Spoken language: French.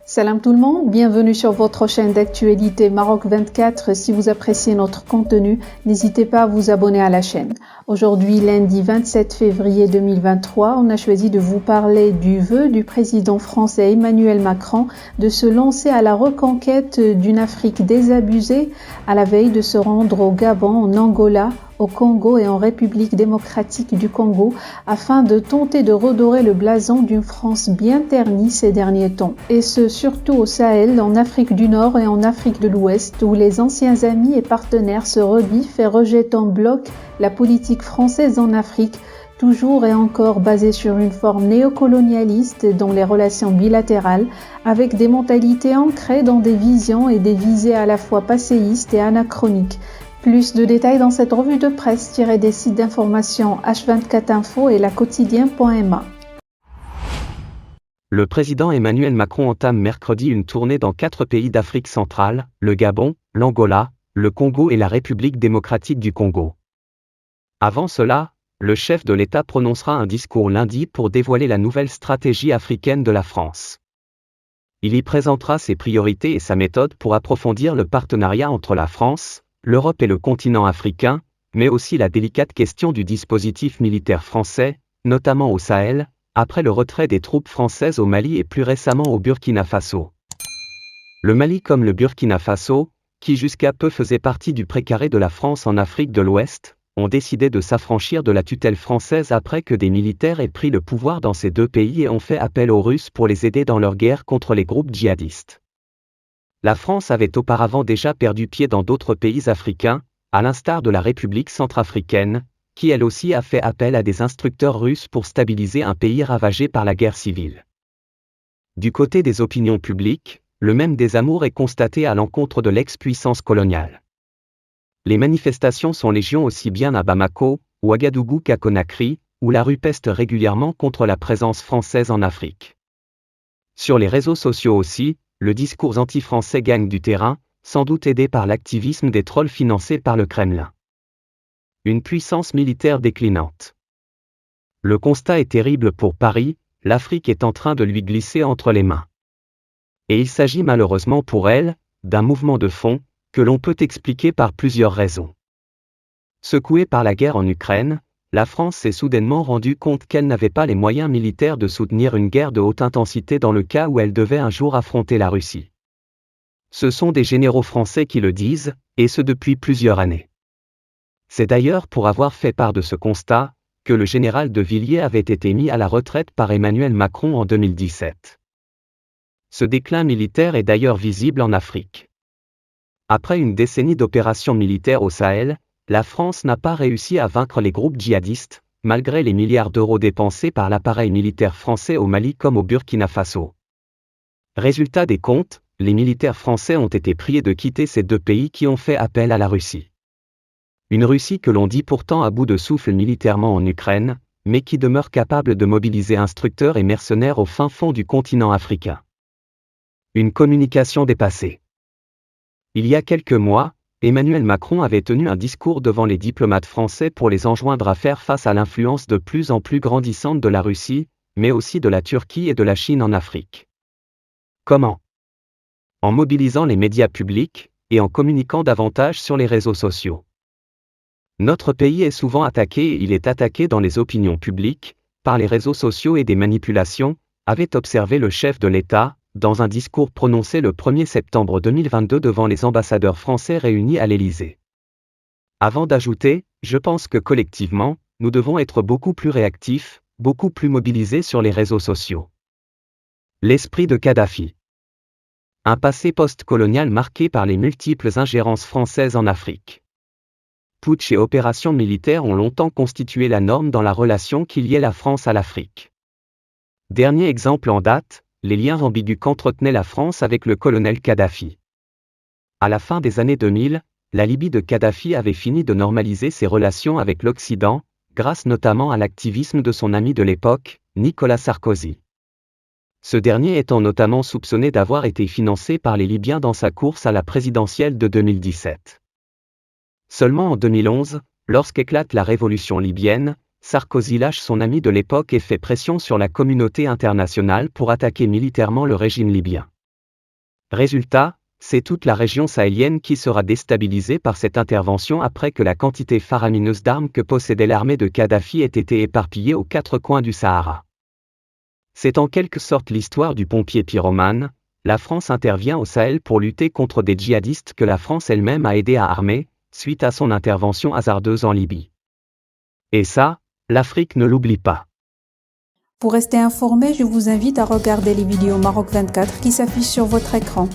Salam tout le monde, bienvenue sur votre chaîne d'actualité Maroc 24. Si vous appréciez notre contenu, n'hésitez pas à vous abonner à la chaîne. Aujourd'hui, lundi 27 février 2023, on a choisi de vous parler du vœu du président français Emmanuel Macron de se lancer à la reconquête d'une Afrique désabusée à la veille de se rendre au Gabon, en Angola, au Congo et en République démocratique du Congo afin de tenter de redorer le blason d'une France bien ternie ces derniers temps. Et ce surtout au Sahel, en Afrique du Nord et en Afrique de l'Ouest où les anciens amis et partenaires se rebiffent et rejettent en bloc la politique française en Afrique, toujours et encore basée sur une forme néocolonialiste dans les relations bilatérales, avec des mentalités ancrées dans des visions et des visées à la fois passéistes et anachroniques. Plus de détails dans cette revue de presse tirée des sites d'information H24 Info et laqotidien.ma. Le président Emmanuel Macron entame mercredi une tournée dans 4 pays d'Afrique centrale, le Gabon, l'Angola, le Congo et la République démocratique du Congo. Avant cela, le chef de l'État prononcera un discours lundi pour dévoiler la nouvelle stratégie africaine de la France. Il y présentera ses priorités et sa méthode pour approfondir le partenariat entre la France, l'Europe et le continent africain, mais aussi la délicate question du dispositif militaire français, notamment au Sahel, après le retrait des troupes françaises au Mali et plus récemment au Burkina Faso. Le Mali comme le Burkina Faso, qui jusqu'à peu faisait partie du précaré de la France en Afrique de l'Ouest, ont décidé de s'affranchir de la tutelle française après que des militaires aient pris le pouvoir dans ces deux pays et ont fait appel aux Russes pour les aider dans leur guerre contre les groupes djihadistes. La France avait auparavant déjà perdu pied dans d'autres pays africains, à l'instar de la République centrafricaine, qui elle aussi a fait appel à des instructeurs russes pour stabiliser un pays ravagé par la guerre civile. Du côté des opinions publiques, le même désamour est constaté à l'encontre de l'ex-puissance coloniale. Les manifestations sont légion aussi bien à Bamako, Ouagadougou qu'à Conakry, où la rue peste régulièrement contre la présence française en Afrique. Sur les réseaux sociaux aussi, le discours anti-français gagne du terrain, sans doute aidé par l'activisme des trolls financés par le Kremlin. Une puissance militaire déclinante. Le constat est terrible pour Paris, l'Afrique est en train de lui glisser entre les mains. Et il s'agit malheureusement pour elle, d'un mouvement de fond, que l'on peut expliquer par plusieurs raisons. Secouée par la guerre en Ukraine, la France s'est soudainement rendue compte qu'elle n'avait pas les moyens militaires de soutenir une guerre de haute intensité dans le cas où elle devait un jour affronter la Russie. Ce sont des généraux français qui le disent, et ce depuis plusieurs années. C'est d'ailleurs pour avoir fait part de ce constat, que le général de Villiers avait été mis à la retraite par Emmanuel Macron en 2017. Ce déclin militaire est d'ailleurs visible en Afrique. Après une décennie d'opérations militaires au Sahel, la France n'a pas réussi à vaincre les groupes djihadistes, malgré les milliards d'euros dépensés par l'appareil militaire français au Mali comme au Burkina Faso. Résultat des comptes, les militaires français ont été priés de quitter ces deux pays qui ont fait appel à la Russie. Une Russie que l'on dit pourtant à bout de souffle militairement en Ukraine, mais qui demeure capable de mobiliser instructeurs et mercenaires au fin fond du continent africain. Une communication dépassée. Il y a quelques mois, Emmanuel Macron avait tenu un discours devant les diplomates français pour les enjoindre à faire face à l'influence de plus en plus grandissante de la Russie, mais aussi de la Turquie et de la Chine en Afrique. Comment ? En mobilisant les médias publics, et en communiquant davantage sur les réseaux sociaux. Notre pays est souvent attaqué et il est attaqué dans les opinions publiques, par les réseaux sociaux et des manipulations, avait observé le chef de l'État, dans un discours prononcé le 1er septembre 2022 devant les ambassadeurs français réunis à l'Élysée. Avant d'ajouter, je pense que collectivement, nous devons être beaucoup plus réactifs, beaucoup plus mobilisés sur les réseaux sociaux. L'esprit de Kadhafi. Un passé post-colonial marqué par les multiples ingérences françaises en Afrique. Putsch et opérations militaires ont longtemps constitué la norme dans la relation qui liait la France à l'Afrique. Dernier exemple en date, les liens ambigus qu'entretenait la France avec le colonel Kadhafi. À la fin des années 2000, la Libye de Kadhafi avait fini de normaliser ses relations avec l'Occident, grâce notamment à l'activisme de son ami de l'époque, Nicolas Sarkozy. Ce dernier étant notamment soupçonné d'avoir été financé par les Libyens dans sa course à la présidentielle de 2017. Seulement en 2011, lorsqu'éclate la révolution libyenne, Sarkozy lâche son ami de l'époque et fait pression sur la communauté internationale pour attaquer militairement le régime libyen. Résultat, c'est toute la région sahélienne qui sera déstabilisée par cette intervention après que la quantité faramineuse d'armes que possédait l'armée de Kadhafi ait été éparpillée aux quatre coins du Sahara. C'est en quelque sorte l'histoire du pompier pyromane. La France intervient au Sahel pour lutter contre des djihadistes que la France elle-même a aidé à armer, suite à son intervention hasardeuse en Libye. Et ça, l'Afrique ne l'oublie pas. Pour rester informé, je vous invite à regarder les vidéos Maroc 24 qui s'affichent sur votre écran.